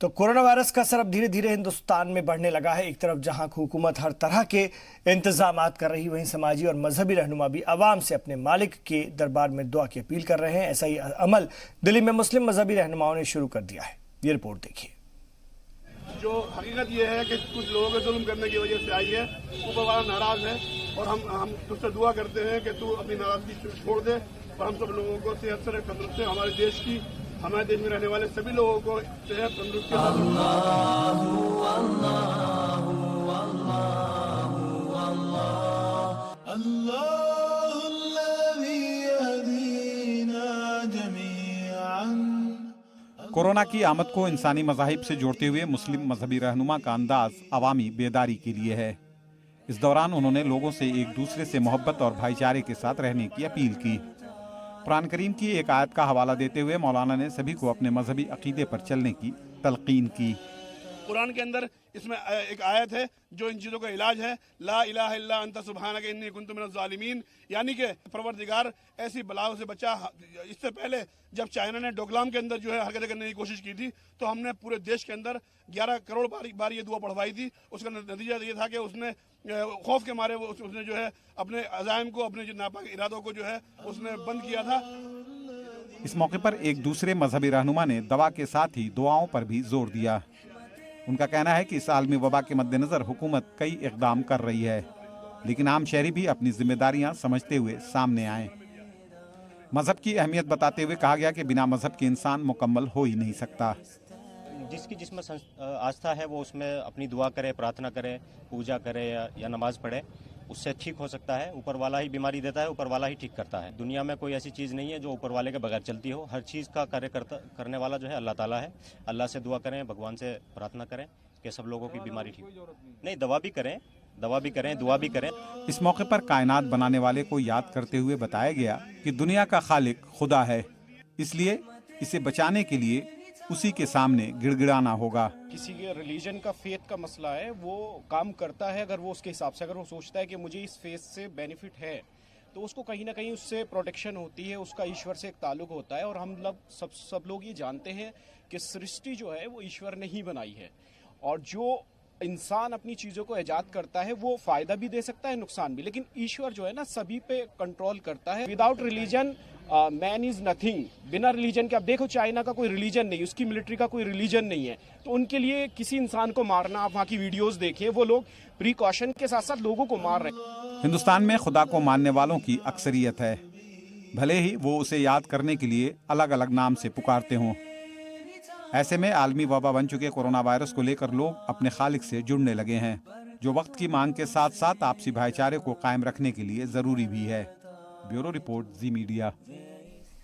तो corona virus का असर अब धीरे धीरे हिंदुस्तान में बढ़ने लगा है। एक तरफ जहां हुकूमत हर तरह के इंतजामात कर रही, वहीं समाजी और मजहबी रहनुमा भी आवाम से अपने मालिक के दरबार में दुआ की अपील कर रहे हैं। ऐसा ही अमल दिल्ली में मुस्लिम मजहबी रहनुमाओं ने शुरू कर दिया है। ये रिपोर्ट देखिए। जो हकीकत ये है कि कुछ लोगों के जुल्म करने की वजह से आई है, ऊपर वाला नाराज है और हम तुझसे दुआ करते हैं कि तू अपनी नाराजगी छोड़ दे और हम सब लोगों को सेहत से तंदुरुस्ती, हमारे देश में रहने वाले सभी लोगों को सेहत तंदुरुस्ती। कोरोना की आमद को इंसानी मज़ाहिब से जोड़ते हुए मुस्लिम मजहबी रहनुमा का अंदाज अवामी बेदारी के लिए है। इस दौरान उन्होंने लोगों से एक दूसरे से मोहब्बत और भाईचारे के साथ रहने की अपील की। कुरान करीम की एक आयत का हवाला देते हुए मौलाना ने सभी को अपने मजहबी अकीदे पर चलने की तलकीन की। कुरान के अंदर इसमें एक आयत है जो इन चीज़ों का इलाज है, ला इलाहा इल्ला अंता सुब्हानका इन्नी कुन्तु मिनज़ ज़ालिमीन, यानी कि परवरदिगार ऐसी बलाओं से बचा। इससे पहले जब चाइना ने डोकलाम के अंदर जो है हरकतें करने की कोशिश की थी, तो हमने पूरे देश के अंदर 11 करोड़ बार ये दुआ पढ़वाई थी। उसका नतीजा ये था कि उसने खौफ के मारे उसने जो है अपने अज़ाइम को, अपने जो नापाक इरादों को जो है उसने बंद किया था। इस मौके पर एक दूसरे मजहबी रहनुमा ने दवा के साथ ही दुआओं पर भी जोर दिया। उनका कहना है कि इस आलमी वबा के मद्देनजर हुकूमत कई इकदाम कर रही है, लेकिन आम शहरी भी अपनी जिम्मेदारियां समझते हुए सामने आए। मजहब की अहमियत बताते हुए कहा गया कि बिना मजहब के इंसान मुकम्मल हो ही नहीं सकता। जिसकी जिसमें आस्था है वो उसमें अपनी दुआ करे, प्रार्थना करे, पूजा करे या नमाज पढ़े, उससे ठीक हो सकता है। ऊपर वाला ही बीमारी देता है, ऊपर वाला ही ठीक करता है। दुनिया में कोई ऐसी चीज़ नहीं है जो ऊपर वाले के बगैर चलती हो। हर चीज़ का कार्य करने वाला जो है अल्लाह ताला है। अल्लाह से दुआ करें, भगवान से प्रार्थना करें कि सब लोगों की बीमारी ठीक नहीं। दवा भी करें, दुआ भी करें। इस मौके पर कायनात बनाने वाले को याद करते हुए बताया गया कि दुनिया का खालिक खुदा है, इसलिए इसे बचाने के लिए उसी के सामने गिड़गिड़ाना होगा। किसी के रिलीजन का, फेथ का मसला है, वो काम करता है अगर वो उसके हिसाब से, अगर वो सोचता है कि मुझे इस फेथ से बेनिफिट है, तो उसको कहीं ना कहीं उससे प्रोटेक्शन होती है, उसका ईश्वर से एक ताल्लुक होता है। और हम लोग सब लोग ये जानते हैं कि सृष्टि जो है वो ईश्वर ने ही बनाई है, और जो इंसान अपनी चीज़ों को ईजाद करता है वो फ़ायदा भी दे सकता है, नुकसान भी, लेकिन ईश्वर जो है ना सभी पे कंट्रोल करता है। Without religion man is nothing. बिना रिलीजन के, आप देखो चाइना का कोई रिलीजन नहीं, उसकी मिलिट्री का कोई रिलीजन नहीं है, तो उनके लिए किसी इंसान को मारना, आप वहाँ की वीडियोस देखिए, वो लोग प्रिकॉशन के साथ साथ लोगों को मार रहे हैं। हिंदुस्तान में खुदा को मानने वालों की अक्सरियत है, भले ही वो उसे याद करने के लिए अलग अलग नाम से पुकारते हों। ऐसे में आलमी वबा बन चुके कोरोना वायरस को लेकर लोग अपने खालिक से जुड़ने लगे हैं, जो वक्त की मांग के साथ साथ आपसी भाईचारे को कायम रखने के लिए जरूरी भी है। ब्यूरो रिपोर्ट, जी मीडिया।